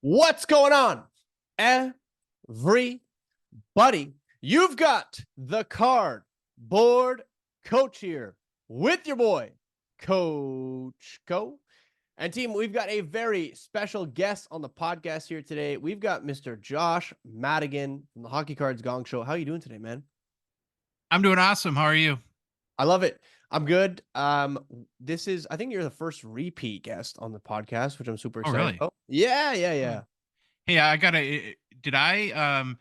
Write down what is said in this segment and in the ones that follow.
What's going on, everybody? You've got the card board coach here with your boy, Coach Co. And team, we've got a very special guest on the podcast here today. We've got Mr. Josh Madigan from the Hockey Cards Gong Show. How are you doing today, man? I'm doing awesome. How are you? I love it. I'm good. This is, I think you're the first repeat guest on the podcast, which I'm super Oh, excited really? about. Yeah, yeah, Oh. yeah. Hey, I gotta. Did I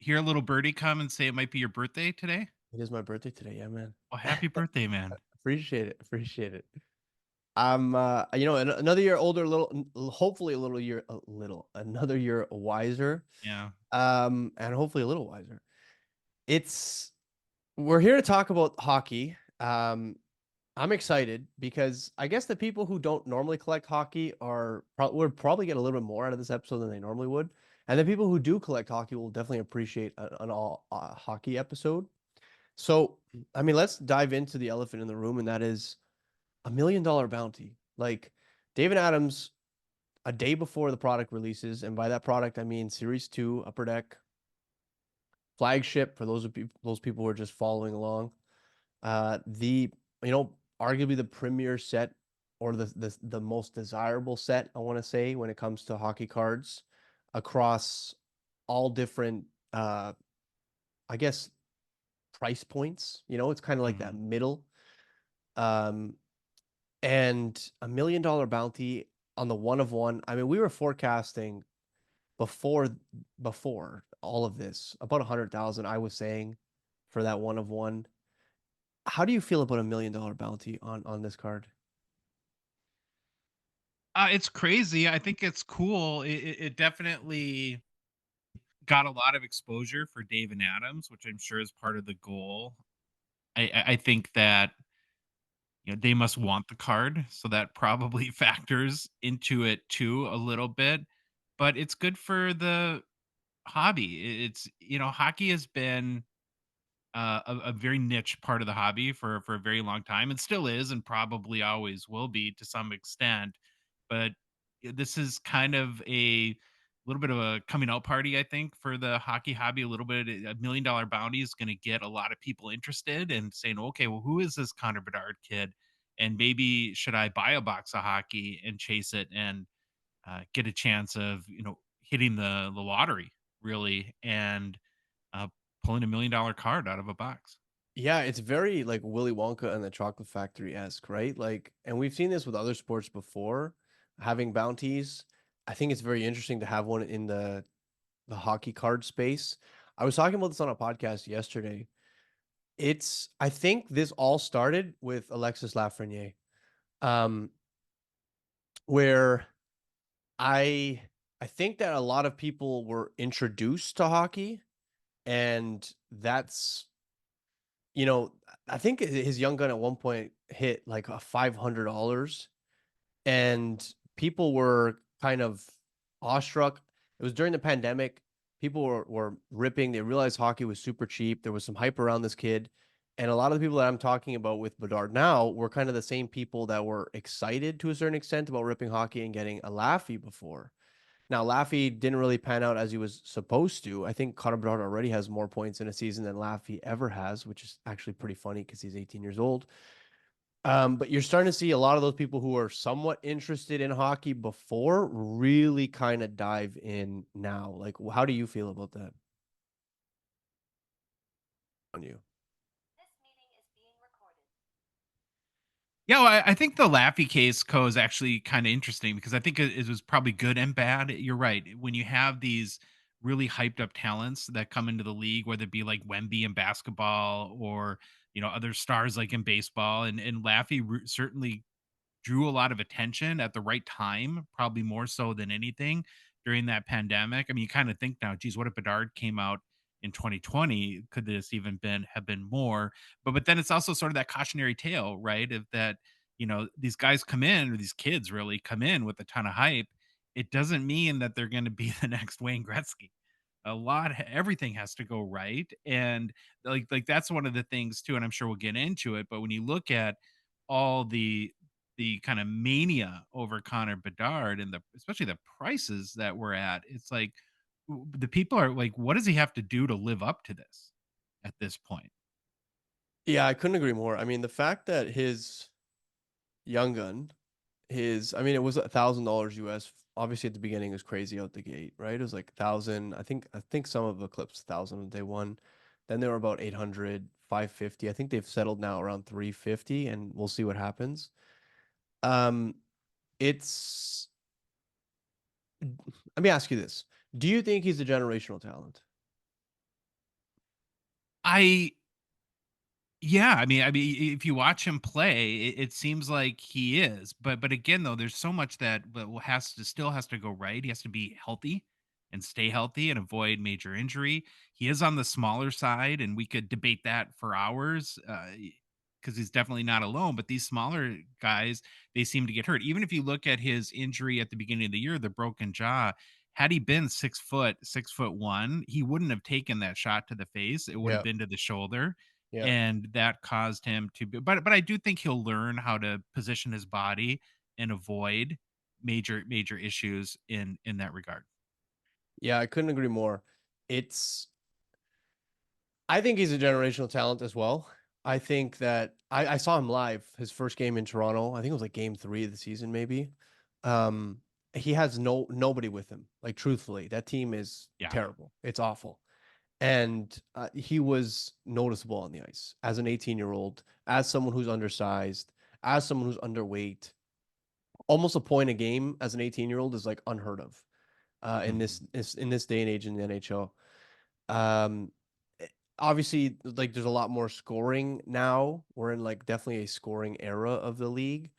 hear a little birdie come and say it might be your birthday today? It is my birthday today. Yeah, man. Well, happy birthday, man. Appreciate it. Appreciate it. I'm, another year older, hopefully another year wiser, Yeah. and hopefully a little wiser. It's We're here to talk about hockey. I'm excited because I guess the people who don't normally collect hockey would probably get a little bit more out of this episode than they normally would, and the people who do collect hockey will definitely appreciate an all hockey episode. So, I mean, let's dive into the elephant in the room, and that is $1 million bounty. Like David Adams, a day before the product releases, and by that product I mean Series 2, Upper Deck, flagship for those people who are just following along. The arguably the premier set or the most desirable set, I want to say, when it comes to hockey cards across all different I guess price points. It's kind of like that Mhm. middle. Um and $1 million bounty on the one of one. I mean, we were forecasting before before all of this about 100,000. I was saying for that one of one. How do you feel about $1 million bounty on this card? It's crazy. I think it's cool. It definitely got a lot of exposure for David Adams, which I'm sure is part of the goal. I think that they must want the card, so that probably factors into it too a little bit. But it's good for the hobby. It's hockey has been a very niche part of the hobby for a very long time, and still is, and probably always will be to some extent. But this is kind of a little bit of a coming out party, I think, for the hockey hobby. A little bit, $1 million bounty is going to get a lot of people interested and saying, okay, well, who is this Connor Bedard kid? And maybe should I buy a box of hockey and chase it and get a chance of hitting the lottery really and uh, pulling $1 million card out of a box. Yeah, it's very like Willy Wonka and the Chocolate Factory esque, right? Like, and we've seen this with other sports before, having bounties. I think it's very interesting to have one in the hockey card space. I was talking about this on a podcast yesterday. I think this all started with Alexis Lafreniere, um, where I I think that a lot of people were introduced to hockey, and that's you know, I think his young gun at one point hit like a $500, and people were kind of awestruck. It was during the pandemic. People were ripping. They realized hockey was super cheap. There was some hype around this kid. And a lot of the people that I'm talking about with Bedard now were kind of the same people that were excited to a certain extent about ripping hockey and getting a Laffy before. Now, Laffy didn't really pan out as he was supposed to. I think Connor Bedard already has more points in a season than Laffy ever has, which is actually pretty funny because he's 18 years old. But you're starting to see a lot of those people who are somewhat interested in hockey before really kind of dive in now. Like, how do you feel about that on you? Yeah, well, I think the Laffy case co is actually kind of interesting because I think it was probably good and bad. You're right. When you have these really hyped up talents that come into the league, whether it be like Wemby in basketball or other stars like in baseball, and Laffy certainly drew a lot of attention at the right time, probably more so than anything during that pandemic. I mean, you kind of think now, geez, what if Bedard came out in 2020? Could this even been have been more? But then it's also sort of that cautionary tale, right? Of that, these guys come in, or these kids really come in with a ton of hype. It doesn't mean that they're going to be the next Wayne Gretzky. Everything has to go right, and like that's one of the things too. And I'm sure we'll get into it. But when you look at all the the kind of mania over Connor Bedard and the especially the prices that we're at. It's like the people are like, what does he have to do to live up to this at this point? Yeah, I couldn't agree more. I mean, the fact that his young gun, I mean, it was $1,000 US. Obviously, at the beginning, it was crazy out the gate, right? It was like 1,000. I think some of the clips 1,000 on day one. Then they were about 800, 550. I think they've settled now around 350, and we'll see what happens. Um, it's. Let me ask you this: do you think he's a generational talent? I Yeah, I mean, if you watch him play, it seems like he is. But again, though, there's so much that has to go right. He has to be healthy and stay healthy and avoid major injury. He is on the smaller side, and we could debate that for hours because he's definitely not alone. But these smaller guys, they seem to get hurt. Even if you look at his injury at the beginning of the year, the broken jaw. Had he been 6 foot, 6'1", he wouldn't have taken that shot to the face. It would have Yeah, been to the shoulder, yeah. and that caused him to but I do think he'll learn how to position his body and avoid major issues in that regard. Yeah, I couldn't agree more. It's I think he's a generational talent as well. I think that I saw him live his first game in Toronto. I think it was like game 3 of the season, maybe. Um, he has nobody with him. Like truthfully, that team is Yeah. terrible. It's awful. And he was noticeable on the ice as an 18-year-old, as someone who's undersized, as someone who's underweight. Almost a point a game as an 18-year-old is like unheard of in Mhm. this day and age in the NHL. Um, Obviously, like there's a lot more scoring now. We're in like definitely a scoring era of the league,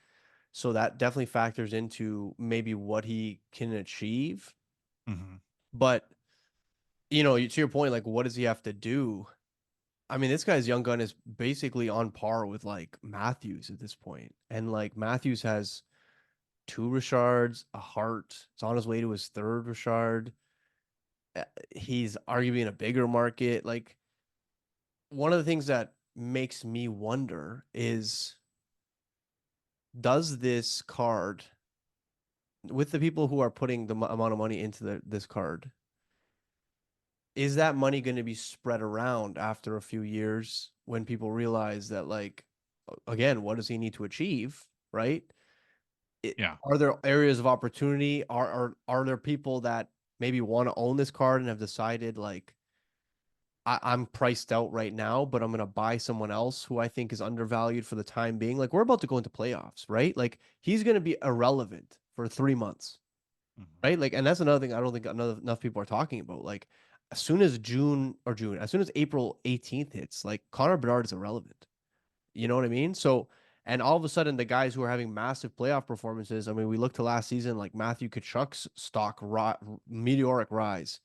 so that definitely factors into maybe what he can achieve. Mhm. But to your point, like what does he have to do? I mean, this guy's young gun is basically on par with like Matthews at this point, and like Matthews has two Richards, a Hart. It's on his way to his third Richard. He's arguably in a bigger market. Like one of the things that makes me wonder is does this card with the people who are putting the amount of money into this card, is that money going to be spread around after a few years when people realize that like again, what does he need to achieve, right? Yeah. Are there areas of opportunity? Are there people that maybe want to own this card and have decided like I'm priced out right now, but I'm gonna buy someone else who I think is undervalued for the time being. Like we're about to go into playoffs, right? Like he's gonna be irrelevant for 3 months, Mhm. right? Like, and that's another thing I don't think enough people are talking about. Like as soon as April 18th hits, like Connor Bedard is irrelevant. You know what I mean? So, and all of a sudden, the guys who are having massive playoff performances. I mean, we look to last season, like Matthew Kachuk's meteoric rise,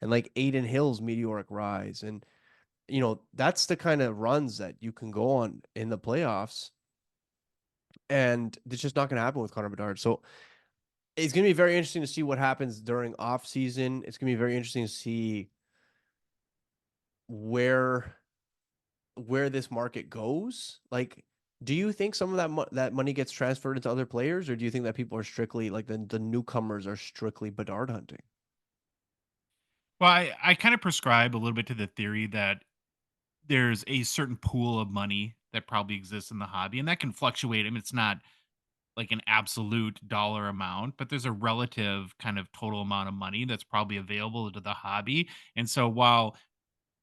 and like Aiden Hill's meteoric rise, and that's the kind of runs that you can go on in the playoffs, and it's just not going to happen with Connor Bedard. So it's going to be very interesting to see what happens during off season. It's going to be very interesting to see where this market goes. Like, do you think some of that money gets transferred into other players, or do you think that people are strictly like the newcomers are strictly Bedard hunting? Well, I kind of prescribe a little bit to the theory that there's a certain pool of money that probably exists in the hobby, and that can fluctuate. I mean, it's not like an absolute dollar amount, but there's a relative kind of total amount of money that's probably available to the hobby. And so while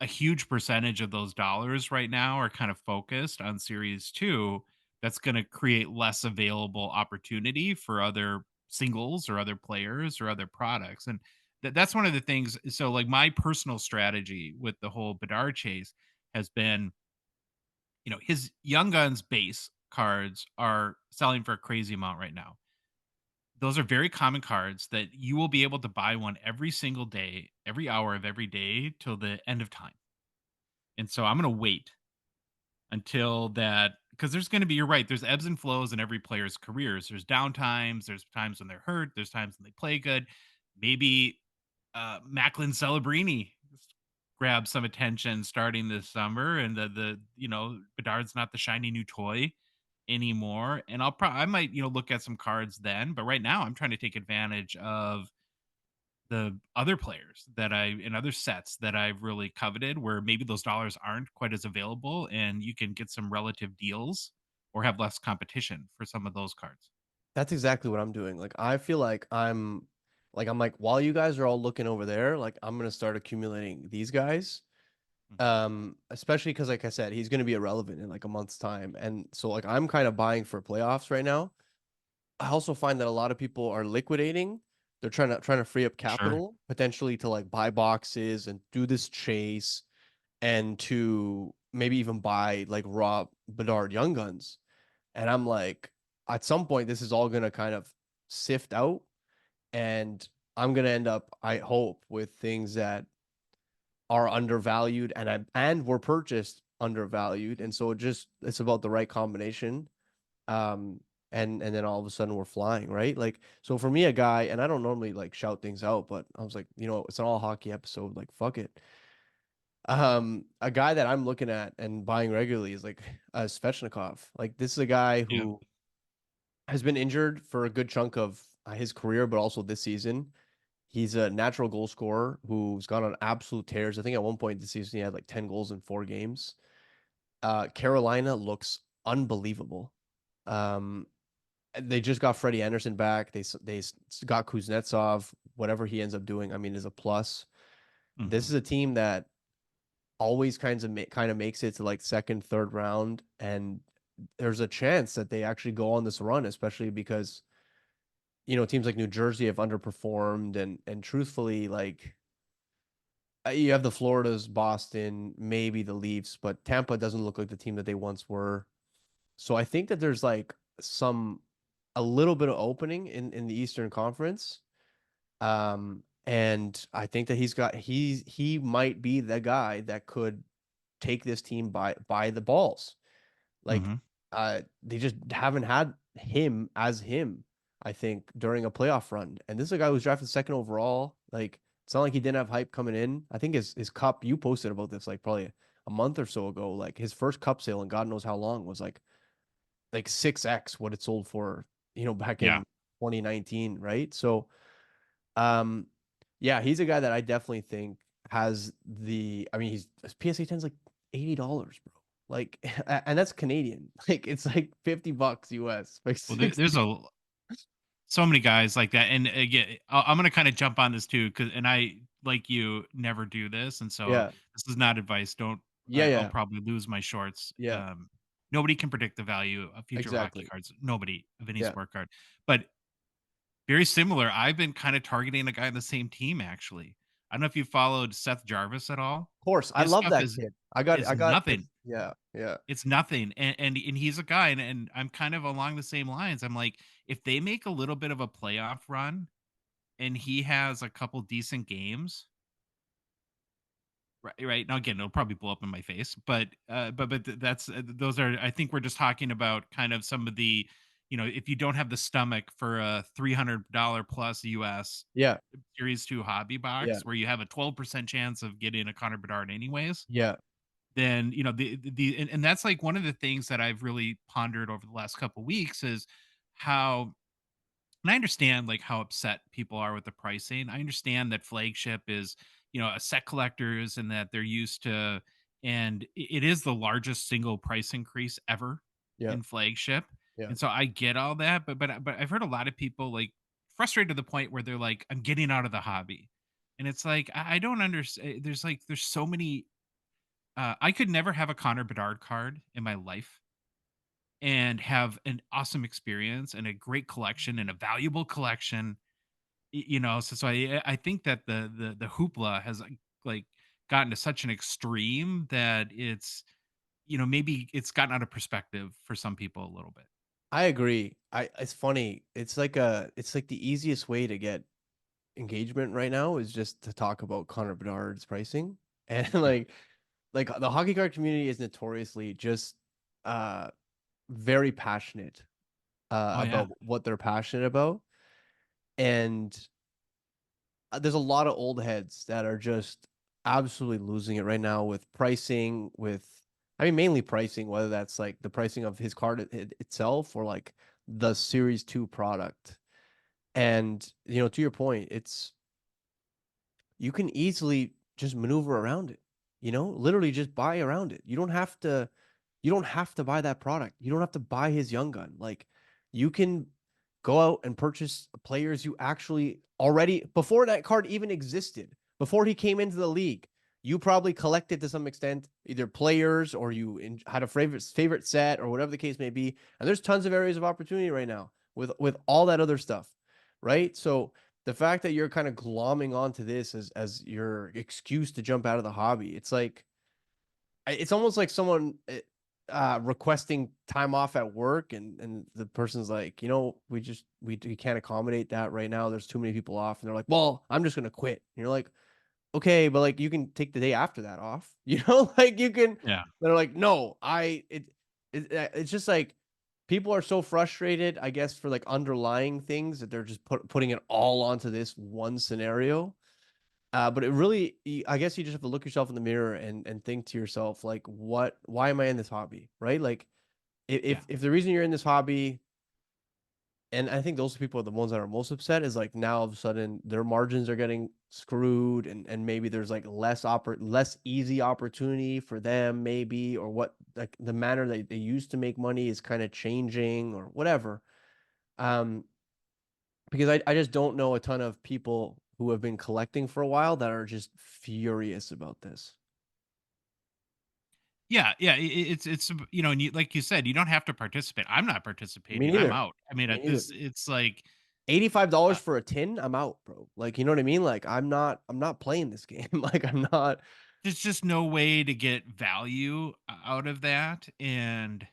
a huge percentage of those dollars right now are kind of focused on series 2, that's going to create less available opportunity for other singles or other players or other products. And that's one of the things. So like my personal strategy with the whole Bedard chase has been, his Young Guns base cards are selling for a crazy amount right now. Those are very common cards that you will be able to buy one every single day, every hour of every day till the end of time. And so I'm going to wait until that, because there's going to be, you're right, there's ebbs and flows in every player's careers. There's down times, there's times when they're hurt, there's times when they play good. Maybe Macklin Celebrini grab some attention starting this summer, and the Bedard's not the shiny new toy anymore, and I might, look at some cards then, but right now I'm trying to take advantage of the other players that I in other sets that I've really coveted where maybe those dollars aren't quite as available and you can get some relative deals or have less competition for some of those cards. That's exactly what I'm doing. Like, I feel like, I'm like, while you guys are all looking over there, like, I'm gonna start accumulating these guys. Mhm. Especially because, like I said, he's gonna be irrelevant in like a month's time. And so, like, I'm kind of buying for playoffs right now. I also find that a lot of people are liquidating. They're trying to free up Sure. capital, potentially to like buy boxes and do this chase and to maybe even buy like raw Bedard Young Guns. And I'm like, at some point, this is all gonna kind of sift out, and I'm gonna end up, I hope, with things that are undervalued and were purchased undervalued. And so it's about the right combination. Um, and then all of a sudden we're flying, right? Like, so for me, a guy, and I don't normally like shout things out, but I was like, it's an all hockey episode, like fuck it. A guy that I'm looking at and buying regularly is like Svechnikov. Like, this is a guy Yeah. who has been injured for a good chunk of his career, but also this season. He's a natural goal scorer who's gone on absolute tears. I think at one point this season he had like 10 goals in 4 games. Carolina looks unbelievable. Um, they just got Freddie Anderson back. They got Kuznetsov. Whatever he ends up doing, I mean, is a plus. This Mhm. is a team that always kind of makes it to like second, third round, and there's a chance that they actually go on this run, especially because teams like New Jersey have underperformed, and truthfully, like, you have the Floridas, Boston, maybe the Leafs, but Tampa doesn't look like the team that they once were. So I think that there's like some a little bit of opening in the Eastern Conference. And I think that he might be the guy that could take this team by the balls. Like, Mhm. they just haven't had him as him, I think, during a playoff run. And this is a guy who was drafted second overall. Like, it's not like he didn't have hype coming in. I think his cup, you posted about this like probably a month or so ago. Like, his first cup sale and God knows how long was like 6x what it sold for, back Yeah. in 2019, right? So, um, yeah, he's a guy that I definitely think has I mean, his PSA 10 is like $80, bro. Like, and that's Canadian. Like, it's like $50 US, like Well, there's 60. so many guys like that, and again, I'm gonna kind of jump on this too, because and I like you never do this, and so Yeah. this is not advice. Don't Yeah, I'll yeah. probably lose my shorts. Yeah. Nobody can predict the value of future hockey Exactly. cards. Nobody of any Yeah. sport card, but very similar. I've been kind of targeting a guy on the same team actually. I don't know if you followed Seth Jarvis at all. Of course. I His love stuff that is kid. is I got his, nothing. yeah, yeah. It's nothing, and he's a guy, and I'm kind of along the same lines. I'm like, if they make a little bit of a playoff run and he has a couple decent games, right now again, it'll probably blow up in my face, but that's those are. I think we're just talking about kind of some of the, if you don't have the stomach for a $300 plus US Yeah. Series 2 hobby Yeah. box where you have a 12% chance of getting a Connor Bedard anyways, Yeah. then and that's like one of the things that I've really pondered over the last couple weeks is how, and I understand like how upset people are with the pricing. I understand that flagship is, a set collectors and that they're used to, and it is the largest single price increase ever Yeah. in flagship. Yeah. And so I get all that, but I've heard a lot of people like frustrated to the point where they're like, I'm getting out of the hobby. And it's like, I don't understand. There's so many I could never have a Connor Bedard card in my life and have an awesome experience and a great collection and a valuable collection. So I think that the hoopla has like gotten to such an extreme that it's, maybe it's gotten out of perspective for some people a little bit. I agree. It's funny. It's like the easiest way to get engagement right now is just to talk about Connor Bedard's pricing. And Yeah. like the hockey card community is notoriously just uh very passionate Oh yeah. about what they're passionate about. And there's a lot of old heads that are just absolutely losing it right now with pricing, with I mean, mainly pricing, whether that's like the pricing of his card itself or like the Series 2 product. And, to your point, you can easily just maneuver around it. Literally just buy around it. You don't have to buy that product. You don't have to buy his young gun. Like you can go out and purchase players you actually already before that card even existed, before he came into the league. You probably collected to some extent either players or had a favorite set or whatever the case may be. And there's tons of areas of opportunity right now with all that other stuff, right? So the fact that you're kind of glomming onto this as your excuse to jump out of the hobby, it's almost like someone requesting time off at work, and the person's like, we can't accommodate that right now. There's too many people off, and they're like, well, I'm just gonna quit. And you're like, okay, but like you can take the day after that off, like you can. Yeah. They're like, no, it's just like people are so frustrated, I guess, for like underlying things that they're just putting it all onto this one scenario. But it really, I guess you just have to look yourself in the mirror and think to yourself, like, why am I in this hobby, right? Like, Yeah. if the reason you're in this hobby, and I think those people are the ones that are most upset, is like now all of a sudden their margins are getting screwed, and maybe there's like less easy opportunity for them, maybe, or what like the manner that they used to make money is kind of changing or whatever. Um, because I just don't know a ton of people who have been collecting for a while that are just furious about this. Yeah, yeah, it's and like you said, you don't have to participate. I'm not Me participating. I'm neither. out. I mean, Me at neither. this, it's like $85 uh, for a tin, I'm out, bro. Like, you know what I mean? Like, I'm not playing this game. Like, I'm not. there's just no way to get value out of that, and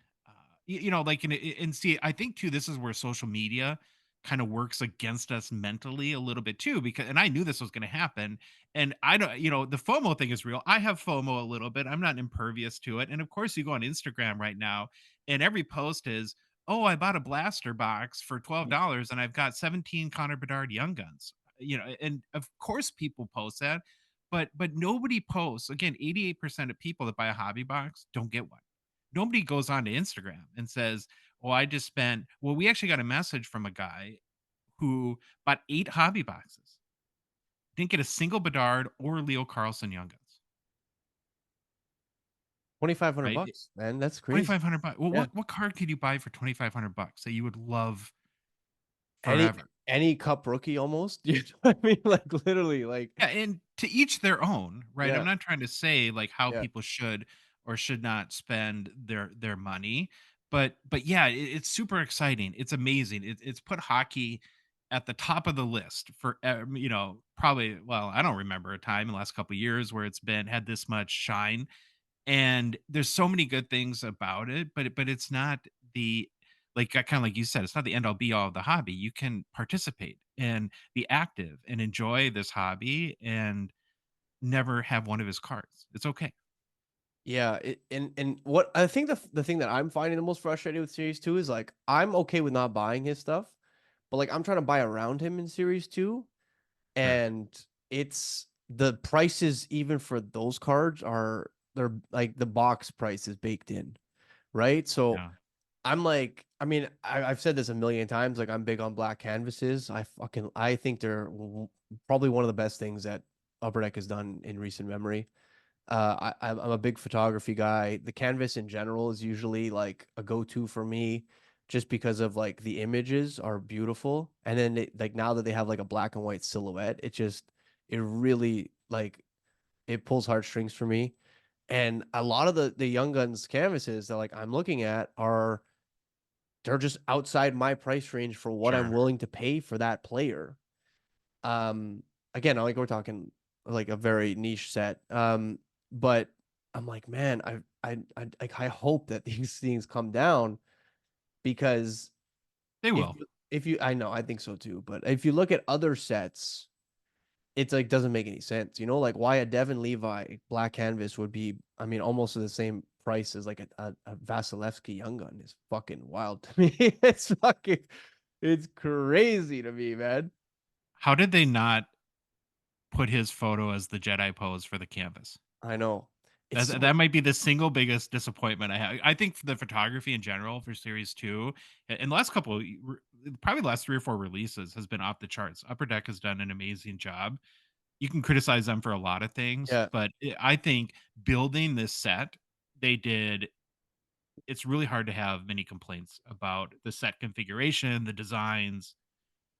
like, and see, I think too, this is where social media kind of works against us mentally a little bit too, because and I knew this was going to happen, and I don't, the FOMO thing is real. I have FOMO a little bit. I'm not impervious to it, and of course, you go on Instagram right now, and every post is, "Oh, I bought a blaster box for $12, and I've got 17 Connor Bedard Young Guns." And of course, people post that, but nobody posts. Again, 88% of people that buy a hobby box don't get one. Nobody goes on to Instagram and says, "Oh, I just spent." Well, we actually got a message from a guy who bought 8 hobby boxes. Didn't get a single Bedard or Leo Carlson Young Guns, 2,500 right? bucks, man. That's crazy. 2,500 bucks. Well, Yeah. what card could you buy for 2,500 bucks that you would love Any forever? any cup rookie almost. You know what I mean? Like, literally, like, Yeah, and to each their own, right? I'm yeah. not trying to say like how Yeah. people should or should not spend their money, but yeah, it's super exciting. It's amazing. It's put hockey at the top of the list for probably, well, I don't remember a time in the last couple of years where it's been had this much shine, and there's so many good things about it, but it's not the like kind of like you said, it's not the end all be all of the hobby. You can participate and be active and enjoy this hobby and never have one of his cards. It's okay. Yeah, and what I think the thing that I'm finding the most frustrating with Series 2 is like I'm okay with not buying his stuff, but like I'm trying to buy around him in Series 2, Sure. and it's the prices even for those cards they're like the box price is baked in, right? So Yeah. I'm like, I mean, I've said this a million times. Like, I'm big on black canvases. I think they're probably one of the best things that Upper Deck has done in recent memory. I'm a big photography guy. The canvas in general is usually like a go-to for me, just because of like the images are beautiful, and then like now that they have like a black and white silhouette, it really like it pulls heartstrings for me. And a lot of the Young Guns canvases that like I'm looking at they're just outside my price range for what I'm Sure. willing to pay for that player. Um, Again, like we're talking like a very niche set. But I'm like, man, I hope that these things come down because They if will. if you, I know, I think so too. But if you look at other sets, it's like doesn't make any sense. Like why a Devin Levi black canvas would be, I mean, almost the same price as like a Vasilevsky Young Gun is fucking wild to me. It's crazy to me, man. How did they not put his photo as the Jedi pose for the canvas? I know. It's so That might be the single biggest disappointment I have. I think the photography in general for series 2 in the last couple probably the last 3 or 4 releases has been off the charts. Upper Deck has done an amazing job. You can criticize them for a lot of things, yeah. but I think building this set, they did it's really hard to have many complaints about the set configuration, the designs,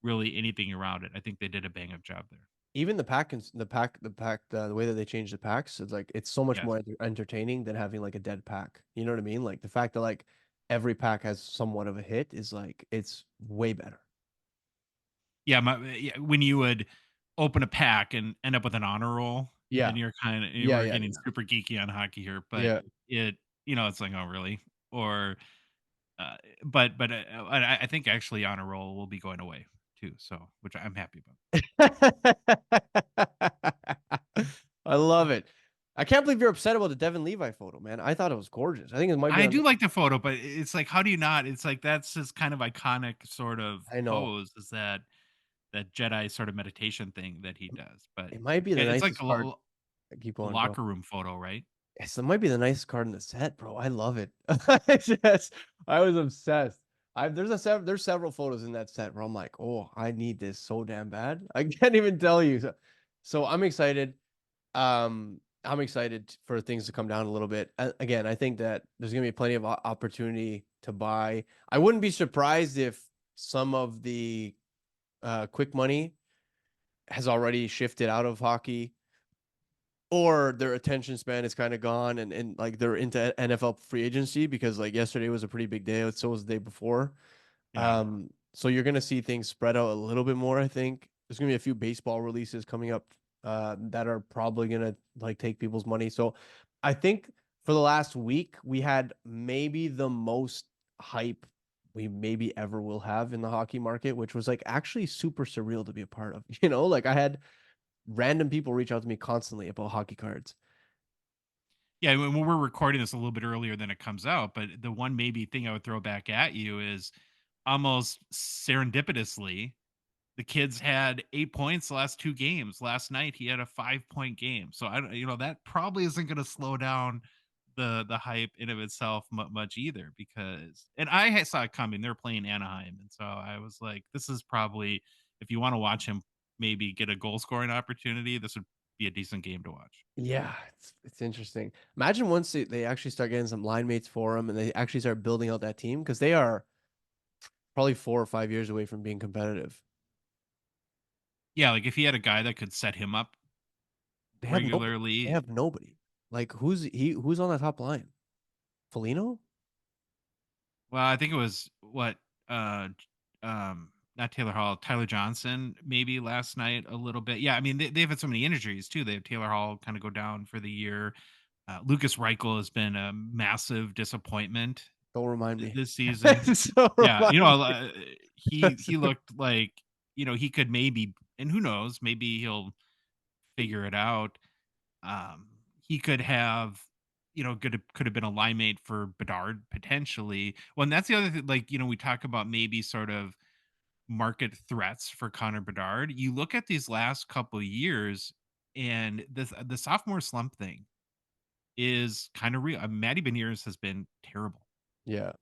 really anything around it. I think they did a bang up job there. Even the way that they change the packs, it's like it's so much Yes. more entertaining than having like a dead pack. You know what I mean? Like the fact that like every pack has somewhat of a hit is like it's way better. Yeah, yeah, when you would open a pack and end up with an honor roll, Yeah. and you're kinda Yeah, we're yeah, getting yeah. super geeky on hockey here, but Yeah. it it's like, "Oh, really?" Or, but, I think actually honor roll will be going away too, so which I'm happy about. I love it. I can't believe you're upset about the Devin Levi photo, man. I thought it was gorgeous. I think it might be I on do like the photo, but it's like, how do you not? It's like that's his kind of iconic sort of I know. pose is that Jedi sort of meditation thing that he does, but It might be the it's like nicest card. Keep a going, bro. locker room photo, right? Yes, it might be the nicest card in the set, bro. I love it. Yes, I was obsessed. There's several photos in that set where I'm like, oh, I need this so damn bad. I can't even tell you. So I'm excited. I'm excited for things to come down a little bit. Again, I think that there's gonna be plenty of opportunity to buy. I wouldn't be surprised if some of the quick money has already shifted out of hockey or their attention span is kind of gone and like they're into NFL free agency because like yesterday was a pretty big day, so was the day before. Yeah. So you're gonna see things spread out a little bit more, I think. There's gonna be a few baseball releases coming up that are probably gonna like take people's money. So I think for the last week we had maybe the most hype we maybe ever will have in the hockey market, which was like actually super surreal to be a part of. Like I had random people reach out to me constantly about hockey cards. Yeah, when we're recording this a little bit earlier than it comes out, but the one maybe thing I would throw back at you is almost serendipitously, the kids had 8 points the last 2 games. Last night, he had a 5-point game. So I don't that probably isn't gonna slow down the hype in of itself much either because and saw it coming. They're playing Anaheim, and so I was like, this is probably if you wanna watch him maybe get a goal scoring opportunity, this would be a decent game to watch. Yeah, it's interesting. Imagine once they actually start getting some line mates for them and they actually start building out that team because they are probably 4 or 5 years away from being competitive. Yeah, like if he had a guy that could set him up They have nobody. They regularly. have nobody. Like who's on that top line? Felino? Well, I think it was not Taylor Hall, Tyler Johnson, maybe last night a little bit. Yeah, I mean they've had so many injuries too. They have Taylor Hall kind of go down for the year. Lucas Reichel has been a massive disappointment Don't remind me. this season. So Yeah, remind me. he looked like he could maybe, and who knows, maybe he'll figure it out. Um, he could have, could have been a line mate for Bedard potentially. Well, and that's the other thing. Like, we talk about maybe sort of market threats for Connor Bedard. You look at these last couple years, and the sophomore slump thing is kind of real. Matty Beniers has been terrible Yeah,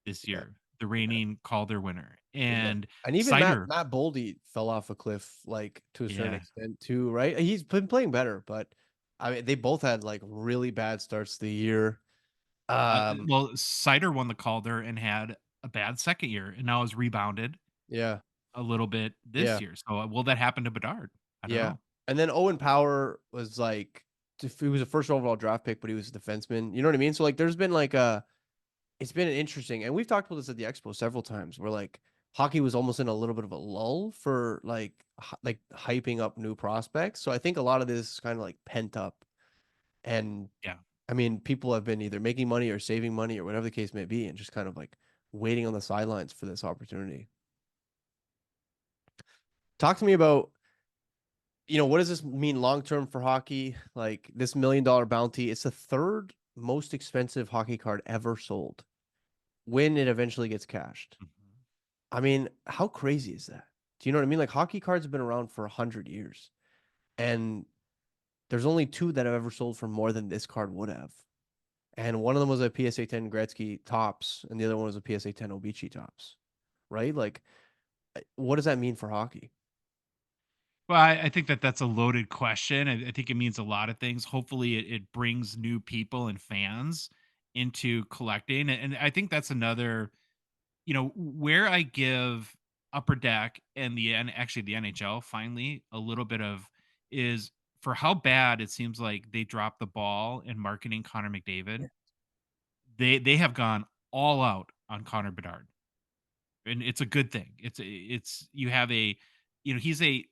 this yeah, year. The yeah, reigning Calder winner yeah. and And even Matt Cider. Matt Boldy fell off a cliff like to a certain Yeah. extent too, right? He's been playing better, but I mean they both had like really bad starts to the year. Um, Well, Cider won the Calder and had a bad second year, and now has rebounded yeah, a little bit this yeah. year. So, will that happen to Bedard? I don't Yeah. know. And then Owen Power was like he was a first overall draft pick, but he was a defenseman. You know what I mean? So like there's been like it's been an interesting and we've talked about this at the expo several times where like hockey was almost in a little bit of a lull for like hyping up new prospects. So I think a lot of this is kind of like pent up. And Yeah. I mean, people have been either making money or saving money or whatever the case may be and just kind of like waiting on the sidelines for this opportunity. Talk to me about what does this mean long term for hockey? Like this $1 million bounty, it's the third most expensive hockey card ever sold when it eventually gets cashed. Mhm. I mean, how crazy is that? Do you know what I mean? Like hockey cards have been around for 100 years. And There's only 2 that have ever sold for more than this card would have. And one of them was a PSA 10 Gretzky Tops, and the other one was a PSA 10 Obici Tops, right? Like, what does that mean for hockey? Well, I think that that's a loaded question. I think it means a lot of things. Hopefully, it brings new people and fans into collecting, and I think that's another, where I give Upper Deck and actually the NHL finally a little bit of is for how bad it seems like they dropped the ball in marketing Connor McDavid. Yeah. They have gone all out on Connor Bedard, and it's a good thing. It's you have a, he's a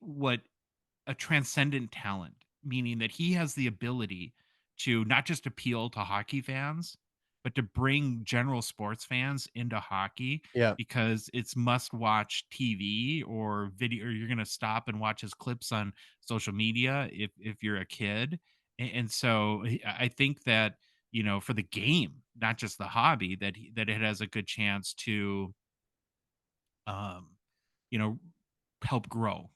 transcendent talent, meaning that he has the ability to not just appeal to hockey fans, but to bring general sports fans into hockey Yeah. because it's must watch TV or video, or you're going to stop and watch his clips on social media if you're a kid. And so I think that, for the game, not just the hobby, that it has a good chance to, um, you know, help grow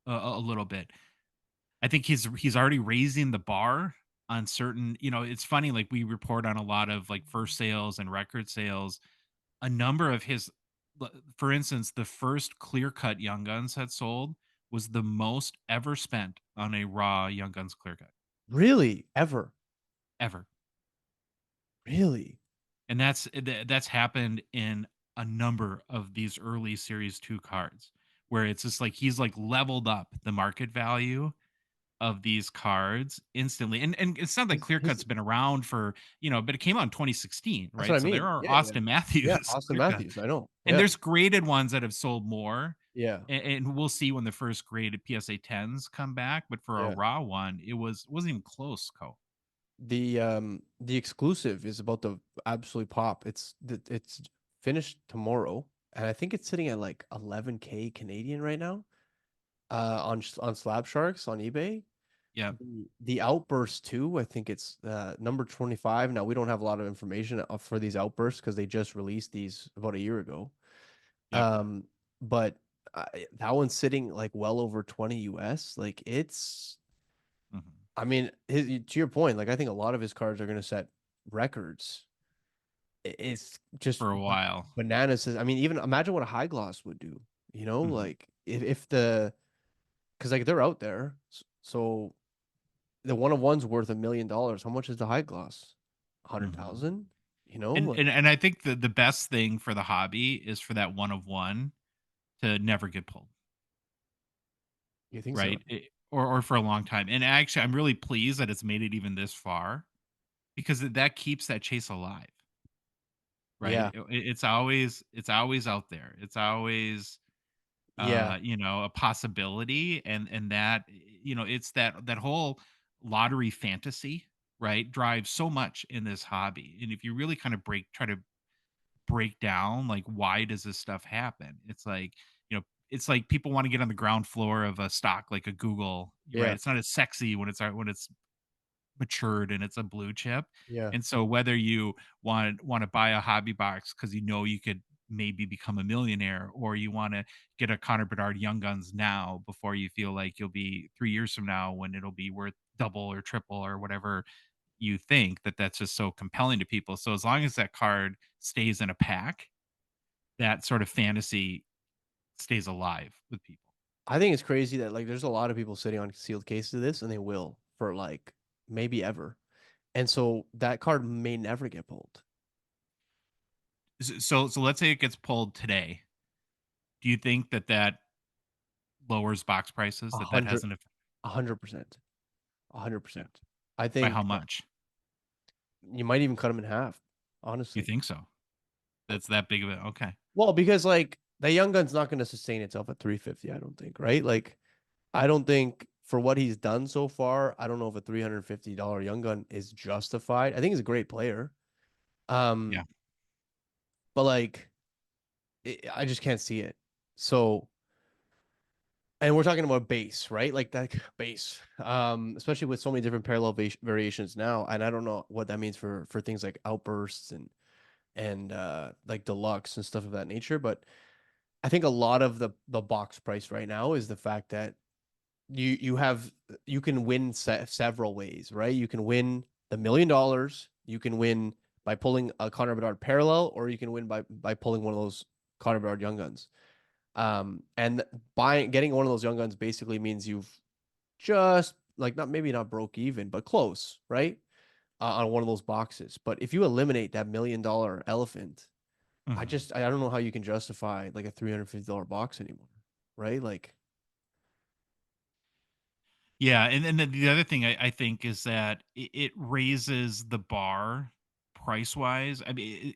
a little bit. I think he's already raising the bar on certain, it's funny, like we report on a lot of like first sales and record sales. A number of his for instance, the first clear cut Young Guns had sold was the most ever spent on a raw Young Guns clear cut Really? Ever? ever. Really? And that's happened in a number of these early series 2 cards where it's just like he's like leveled up the market value of these cards instantly. And it's not like Clear Cut's His been around for, but it came out in 2016, That's what right? I So there mean. are Yeah, yeah. Austin Yeah, Matthews Austin Clear Cut. Matthews, I know. And Yeah. there's graded ones that have sold more. Yeah. And we'll see when the first graded PSA 10s come back. But for a Yeah. raw one, wasn't even close, Co. The exclusive is about to absolutely pop. It's finished tomorrow, and I think it's sitting at like 11K Canadian right now. On Slab Sharks on eBay. Yeah. The Outburst too, I think it's number 25. Now we don't have a lot of information for these outbursts because they just released these about a year ago. Yep. Um, but that one's sitting like well over 20 US. Like it's Mhm. I mean, to your point, like I think a lot of his cards are going to set records. It's just For a while. bananas. I mean, even imagine what a high gloss would do. Mhm. Like if the because like they're out there, so the one of one's worth $1 million. How much is the high gloss? A hundred Mhm. thousand. And, Like, and I think the best thing for the hobby is for that one of one to never get pulled. you think so? Right? Or for a long time. And actually, I'm really pleased that it's made it even this far because that keeps that chase alive, right? Yeah, It's always out there. It's always yeah, a possibility, and that, it's that whole lottery fantasy, right? Drives so much in this hobby. And if you really kind of try to break down like why does this stuff happen? It's like people want to get on the ground floor of a stock like a Google, right? yeah, It's not as sexy when it's matured and it's a blue chip. yeah, And so whether you want to buy a hobby box because you could maybe become a millionaire, or you want to get a Connor Bedard Young Guns now before you feel like you'll be 3 years from now when it'll be worth double or triple or whatever, you think that's just so compelling to people. So as long as that card stays in a pack, that sort of fantasy stays alive with people. I think it's crazy that like there's a lot of people sitting on sealed cases of this, and they will for like maybe ever, and so that card may never get pulled. So let's say it gets pulled today. Do you think that lowers box prices? A That hundred, has an effect? 100%, a hundred Yeah. percent. I By how think much? you might even cut them in half, You honestly. think so? That's that big of it? Okay. Well, because like the young gun's not going to sustain itself at 350, I don't think, right? Like I don't think for what he's done so far, I don't know if a $350 young gun is justified. I think he's a great player. Um, Yeah. but like I just can't see it. So, and we're talking about base, right? Like that base. Especially with so many different parallel variations now, and I don't know what that means for things like outbursts and like deluxe and stuff of that nature, but I think a lot of the box price right now is the fact that you have you can win several ways, right? You can win the $1 million. You can win by pulling a Connor Bedard parallel, or you can win by pulling one of those Connor Bedard young guns. And buying getting one of those young guns basically means you've just like not maybe not broke even, but close, right? On one of those boxes. But if you eliminate that $1 million elephant, Mhm. I don't know how you can justify like a $350 box anymore, right? Like, Yeah, and then the other thing I think is that it raises the bar price wise. I mean,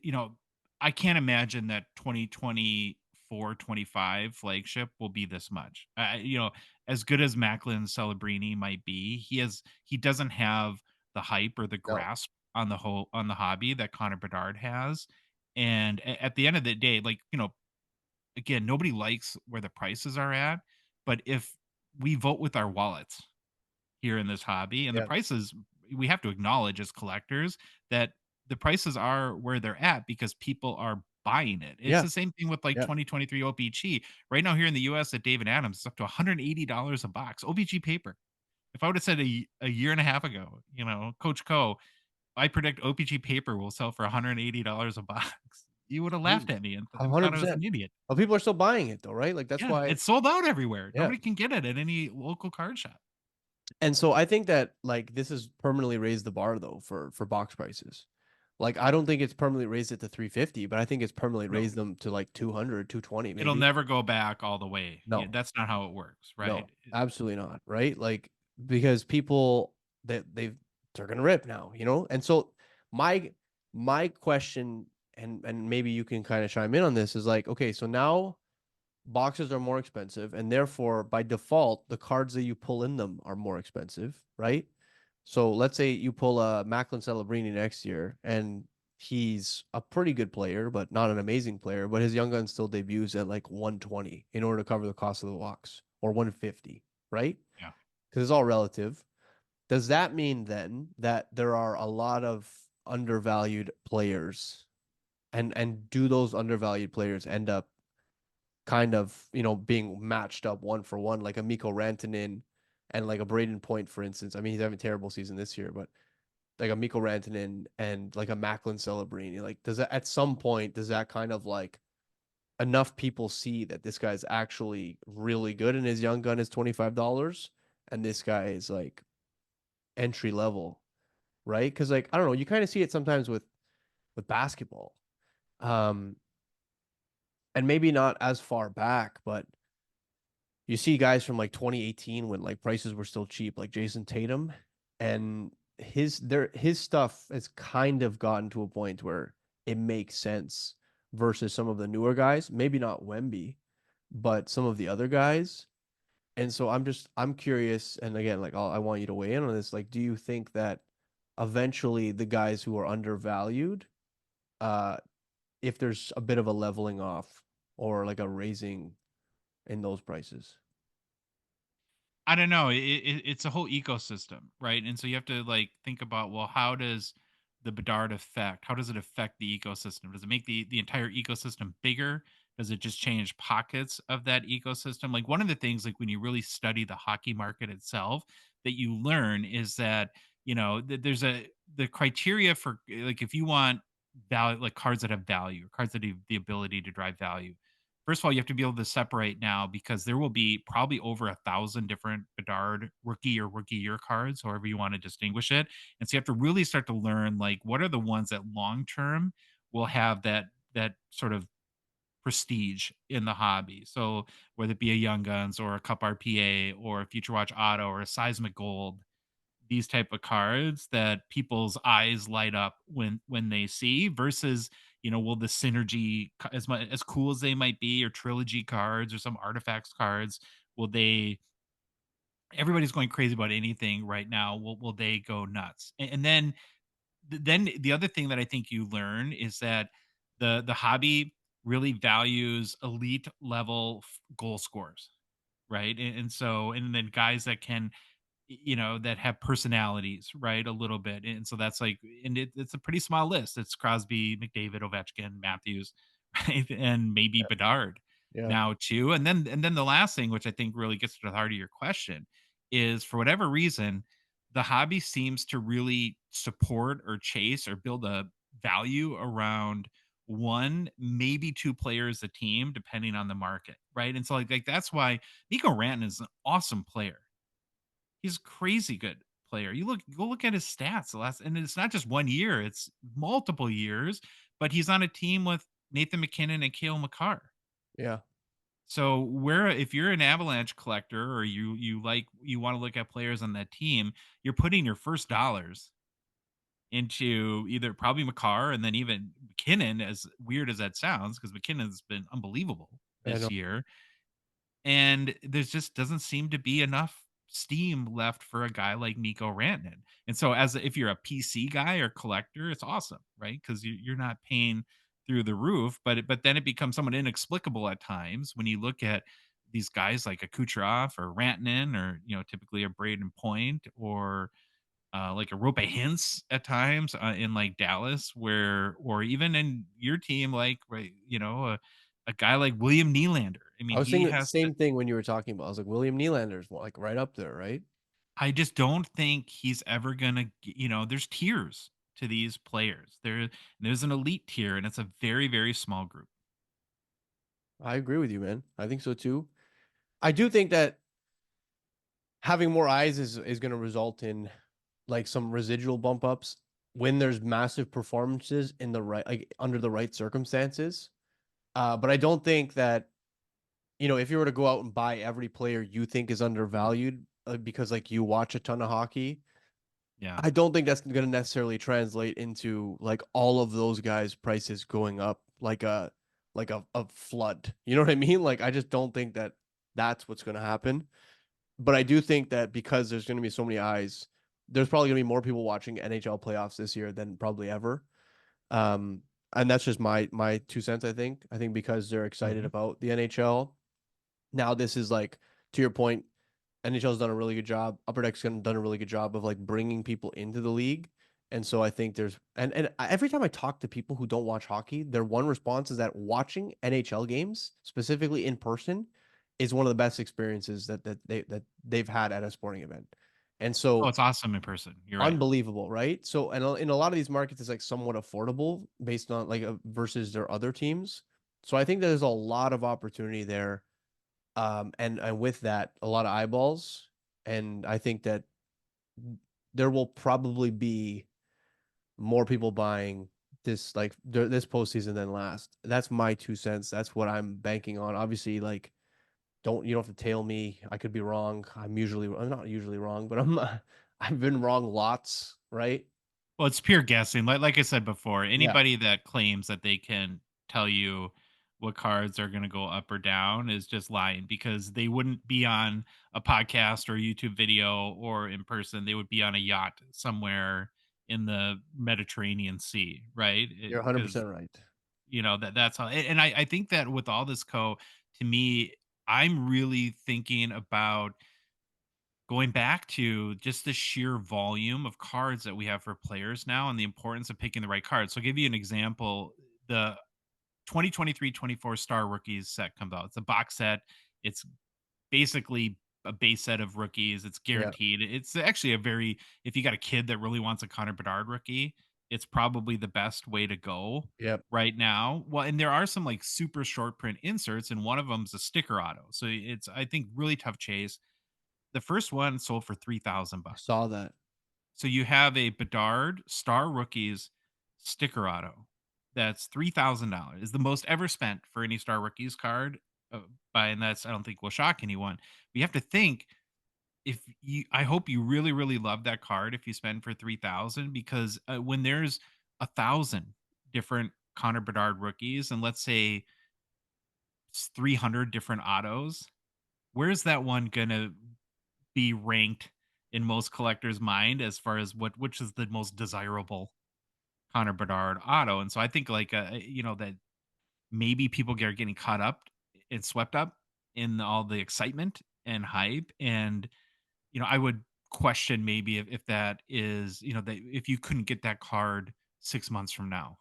I can't imagine that 2024-25 flagship will be this much. As good as Macklin Celebrini might be, he doesn't have the hype or the no, grasp on the hobby that Connor Bedard has. And at the end of the day, like, again, nobody likes where the prices are at, but if we vote with our wallets here in this hobby, and the yeah, prices, we have to acknowledge as collectors that the prices are where they're at because people are buying it. It's yeah, the same thing with like yeah. 2023 OPG. Right now here in the US at David Adams, it's up to $180 a box. OPG paper. If I would have said a year and a half ago, Coach Co, I predict OPG paper will sell for $180 a box. You would have laughed Absolutely. at me and thought I was 100%. an idiot. But people are still buying it though, right? Like that's Yeah, why, it's sold out everywhere. yeah. Nobody can get it at any local card shop. And so I think that like this has permanently raised the bar though for box prices. Like I don't think it's permanently raised it to 350, but I think it's permanently No. raised them to like 200, 220 It'll maybe. never go back all the way. Yeah, No. that's not how it works, right? No. Absolutely not, right? Like because people that they're going to rip now, you know? And so my my question and maybe you can kind of chime in on this is like okay, so now boxes are more expensive, and therefore, by default, the cards that you pull in them are more expensive, right? So let's say you pull a Macklin Celebrini next year, and he's a pretty good player, but not an amazing player. But his young gun still debuts at like 120 in order to cover the cost of the box, or 150, right? Yeah. Because it's all relative. Does that mean then that there are a lot of undervalued players, and do those undervalued players end up kind of, being matched up one for one, like a Mikko Rantanen and like a Braden Point, for instance. I mean, he's having a terrible season this year, but like a Mikko Rantanen and like a Macklin Celebrini, like does that at some point does that kind of like enough people see that this guy's actually really good and his young gun is $25 and this guy is like entry level, right? Because like I don't know, you kind of see it sometimes with basketball. Um, and maybe not as far back, but you see guys from like 2018 when like prices were still cheap, like Jason Tatum, and his stuff has kind of gotten to a point where it makes sense versus some of the newer guys. Maybe not Wemby, but some of the other guys. And so I'm curious, and again, like I want you to weigh in on this. Like, do you think that eventually the guys who are undervalued, uh, if there's a bit of a leveling off or like a raising in those prices? I don't know. It's a whole ecosystem, right? And so you have to like think about, well, how does the Bedard affect? How does it affect the ecosystem? Does it make the entire ecosystem bigger? Does it just change pockets of that ecosystem? Like one of the things, like when you really study the hockey market itself, that you learn is that there's the criteria for like if you want value, like cards that have value, cards that have the ability to drive value. First of all, you have to be able to separate now because there will be probably over 1,000 different Bedard rookie or rookie year cards, however you want to distinguish it. And so you have to really start to learn like what are the ones that long term will have that sort of prestige in the hobby. So whether it be a Young Guns or a Cup RPA or a Future Watch Auto or a Seismic Gold, these type of cards that people's eyes light up when they see versus will the synergy as much as cool as they might be or trilogy cards or some artifacts cards, will they everybody's going crazy about anything right now, will they go nuts? And then the other thing that I think you learn is that the hobby really values elite level goal scorers, right? And so and then guys that can that have personalities, right? A little bit. And so that's like, and it's a pretty small list. It's Crosby, McDavid, Ovechkin, Matthews, right? And maybe Bedard Yeah. now too. And then the last thing, which I think really gets to the heart of your question, is for whatever reason, the hobby seems to really support or chase or build a value around one, maybe two players a team, depending on the market, right? And so like that's why Nico Ranton is an awesome player. He's a crazy good player. Go look at his stats the last, and it's not just 1 year, it's multiple years, but he's on a team with Nathan McKinnon and Cale Makar. Yeah. So where if you're an Avalanche collector or you want to look at players on that team, you're putting your first dollars into either probably Makar and then even McKinnon, as weird as that sounds, because McKinnon's been unbelievable I this know. year. And there's just doesn't seem to be enough steam left for a guy like Nico Rantanen. And so if you're a PC guy or collector, it's awesome, right? Because you're not paying through the roof, but then it becomes somewhat inexplicable at times when you look at these guys like a Kucherov or Rantanen or typically a Braden Point or like a Rope Hints at times in like Dallas, where or even in your team, like right, a guy like William Nylander. I I mean, was he thinking the has to. same thing when you were talking about. I was like, William Nylander's like right up there, right? I just don't think he's ever gonna. There's tiers to these players. There's an elite tier, and it's a very very small group. I agree with you, man. I think so too. I do think that having more eyes is going to result in like some residual bump ups when there's massive performances in the right like under the right circumstances. But I don't think that if you were to go out and buy every player you think is undervalued because like you watch a ton of hockey, Yeah. I don't think that's going to necessarily translate into like all of those guys' prices going up like a flood. You know what I mean? Like I just don't think that that's what's going to happen. But I do think that because there's going to be so many eyes, there's probably going to be more people watching NHL playoffs this year than probably ever. Um, and that's just my 2 cents. I think because they're excited Mhm. about the NHL. Now this is like to your point, NHL's done a really good job. Upper Deck's done a really good job of like bringing people into the league. And so I think there's every time I talk to people who don't watch hockey, their one response is that watching NHL games, specifically in person, is one of the best experiences that they've had at a sporting event. And Oh, so it's awesome in person. You're right. unbelievable, right? So and in a lot of these markets, it's like somewhat affordable based on like versus their other teams. So I think there's a lot of opportunity there, and with that, a lot of eyeballs, and I think that there will probably be more people buying this postseason than last. That's my 2 cents. That's what I'm banking on. Obviously, like you don't have to tail me. I could be wrong. I'm not usually wrong, but I've been wrong lots, right? Well, it's pure guessing. Like I said before, Yeah, anybody that claims that they can tell you what cards are going to go up or down is just lying because they wouldn't be on a podcast or a YouTube video or in person. They would be on a yacht somewhere in the Mediterranean Sea, right? you're Because 100% right. that's how. And I think that with all this to me, I'm really thinking about going back to just the sheer volume of cards that we have for players now and the importance of picking the right cards. So I'll give you an example. The 2023-24 Star Rookies set comes out. It's a box set. It's basically a base set of rookies. It's Yeah. guaranteed. It's actually a very if you got a kid that really wants a Connor Bedard rookie, it's probably the best way to go Yep. right now. Well, and there are some like super short print inserts, and one of them's a sticker auto. So it's I think really tough chase. The first one sold for 3,000 I bucks. saw that. So you have a Bedard Star Rookies sticker auto that's $3,000. Is the most ever spent for any Star Rookies card. And that's I don't think will shock anyone. But you have to think if you I hope you really really love that card if you spend for 3,000 because when there's 1,000 different Connor Bedard rookies and let's say it's 300 different autos, where's that one gonna be ranked in most collectors' mind as far as which is the most desirable Connor Bedard auto. And so I think like that maybe people are getting caught up and swept up in all the excitement and hype. And I would question maybe if that is that if you couldn't get that card 6 months from now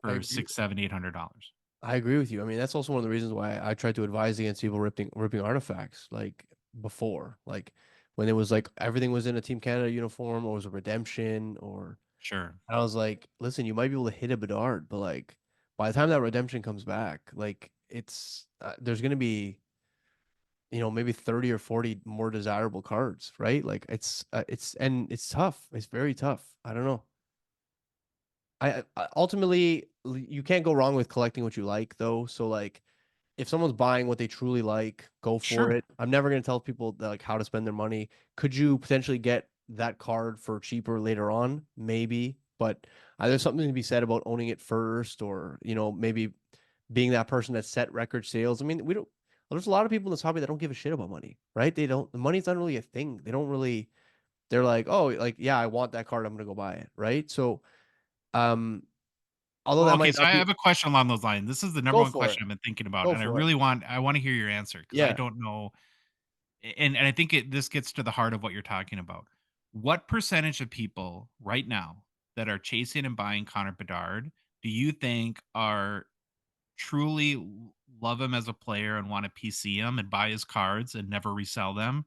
I for agree. six, seven, $800. I agree with you. I mean, that's also one of the reasons why I try to advise against people ripping artifacts. Like before, like when it was like everything was in a Team Canada uniform or it was a redemption or Sure. and I was like, listen, you might be able to hit a Bedard, but like by the time that redemption comes back, like it's there's gonna be maybe 30 or 40 more desirable cards, right? Like it's and it's tough. It's very tough. I don't know. Ultimately you can't go wrong with collecting what you like though. So like if someone's buying what they truly like, go for Sure. it. I'm never going to tell people that, like how to spend their money. Could you potentially get that card for cheaper later on? Maybe, but there's something to be said about owning it first, or maybe being that person that set record sales. I mean, we don't. There's a lot of people in this hobby that don't give a shit about money, right? They don't. The money's not really a thing. They don't really. They're like, oh, like yeah, I want that card. I'm gonna go buy it, right? So, um, although Well, that okay, might so not I be, have a question along those lines. This is the number go one for it. question I've been thinking about, Go and for it. I wanna hear your answer because I Yeah. don't know, and I think this gets to the heart of what you're talking about. What percentage of people right now that are chasing and buying Connor Bedard do you think are truly love him as a player and want to PC him and buy his cards and never resell them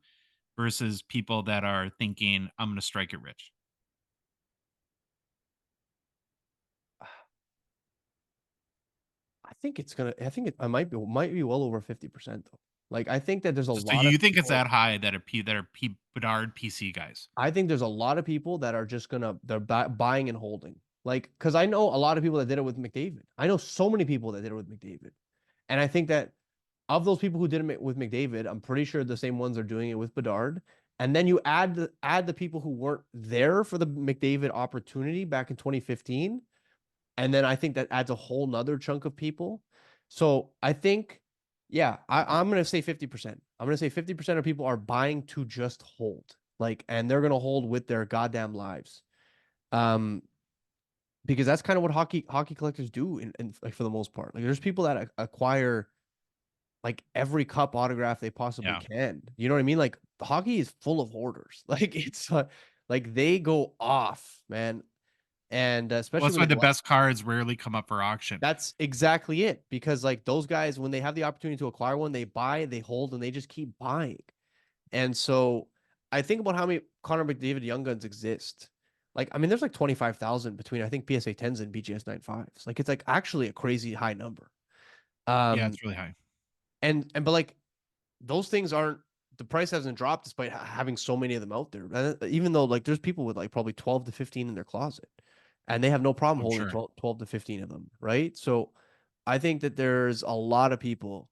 versus people that are thinking, "I'm gonna strike it rich"? I think it might be well over 50% though. Like I think that there's a So lot of you think it's people that high that are Bedard PC guys? I think there's a lot of people that are just they're buying and holding. Like cuz I know a lot of people that did it with McDavid. I know so many people that did it with McDavid. And I think that of those people who did it with McDavid, I'm pretty sure the same ones are doing it with Bedard. And then you add the people who weren't there for the McDavid opportunity back in 2015. And then I think that adds a whole nother chunk of people. So I think, yeah, I'm gonna say 50%. I'm gonna say 50% of people are buying to just hold. Like, and they're gonna hold with their goddamn lives. Um, because that's kind of what hockey collectors do in like for the most part. Like there's people that acquire like every cup autograph they possibly Yeah. can. You know what I mean? Like hockey is full of hoarders. Like it's like they go off, man. And Well, especially that's when why they the go best cards rarely come up for auction. That's exactly it. Because like those guys, when they have the opportunity to acquire one, they buy, they hold, and they just keep buying. And so I think about how many Connor McDavid Young Guns exist. Like, I mean, there's like 25,000 between I think PSA 10s and BGS 95s. Like it's like actually a crazy high number. Yeah, Um, it's really high. and but like those things aren't the price hasn't dropped despite having so many of them out there. Even though like there's people with like probably 12 to 15 in their closet and they have no problem I'm holding sure. 12 to 15 of them, right? So I think that there's a lot of people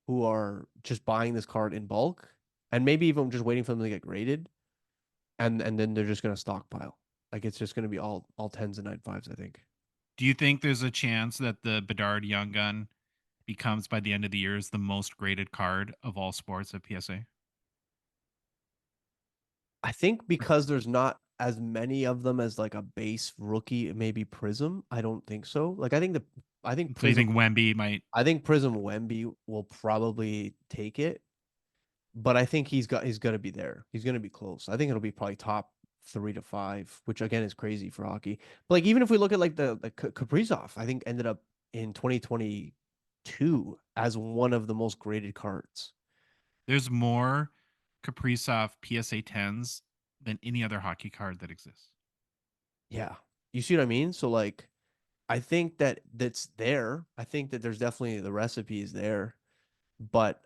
who are just buying this card in bulk and maybe even just waiting for them to get graded and then they're just going to stockpile. Like it's just going to be all 10s and 95s, I think. Do you think there's a chance that the Bedard Young Gun becomes by the end of the year is the most graded card of all sports at PSA? I think because there's not as many of them as like a base rookie, maybe Prism. I don't think so. Like I think So you Prism think Wemby might I think Prism Wemby will probably take it, but I think he's gonna be there. He's gonna be close. I think it'll be probably top 3 to 5, which again is crazy for hockey. But like even if we look at like the Kaprizov, I think ended up in 2022 as one of the most graded cards. there's more Kaprizov PSA 10s than any other hockey card that exists. Yeah. You see what I mean? So like I think that that's there. I think that there's definitely the recipe is there, but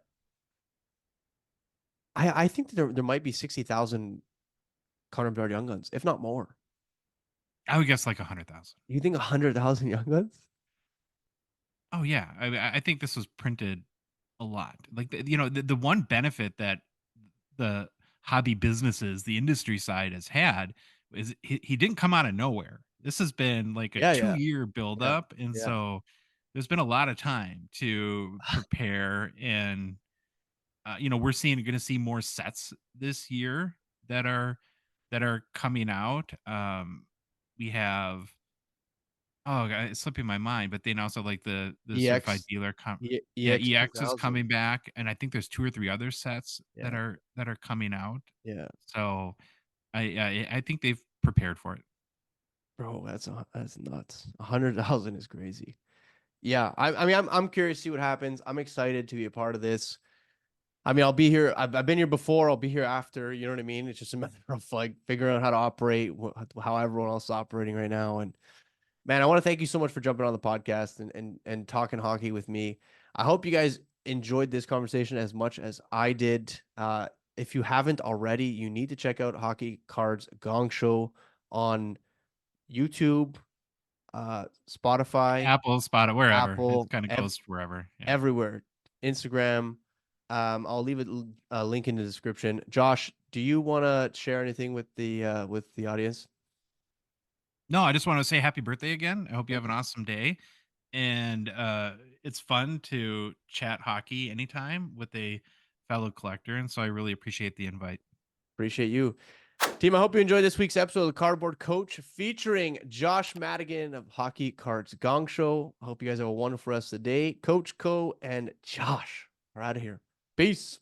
I think that there might be 60,000 Connor Bedard Young Guns, if not more. I would guess like 100,000. You think 100,000 Young Guns? Oh yeah, I think this was printed a lot. Like the one benefit that the hobby businesses, the industry side has had is he didn't come out of nowhere. This has been like a Yeah, yeah, 2-year yeah, buildup, and yeah. so there's been a lot of time to prepare and we're going to see more sets this year that are coming out. We have oh, God, it's slipping my mind, but then also like the certified EX, dealer yeah, EX EX is 2000. coming back, and I think there's 2 or 3 other sets Yeah, that are coming out. yeah. So I think they've prepared for it. Bro, that's nuts. 100,000 is crazy. Yeah, I mean, I'm curious to see what happens. I'm excited to be a part of this. I mean, I'll be here. I've been here before. I'll be here after. You know what I mean? It's just a matter of like figuring out how to operate, how everyone else is operating right now. And man, I want to thank you so much for jumping on the podcast and talking hockey with me. I hope you guys enjoyed this conversation as much as I did. If you haven't already, you need to check out Hockey Cards Gong Show on YouTube, Spotify, Apple, Spotify, wherever. It Apple, kind of goes wherever. Yeah. everywhere, Instagram. I'll leave a link in the description. Josh, do you want to share anything with the audience? No, I just want to say happy birthday again. I hope you have Thank an you. awesome day. And it's fun to chat hockey anytime with a fellow collector. And so I really appreciate the invite. Appreciate you. Team, I hope you enjoyed this week's episode of the Cardboard Coach featuring Josh Madigan of Hockey Cards Gong Show. I hope you guys have a wonderful rest of the day. Coach Co and Josh are out of here. Peace.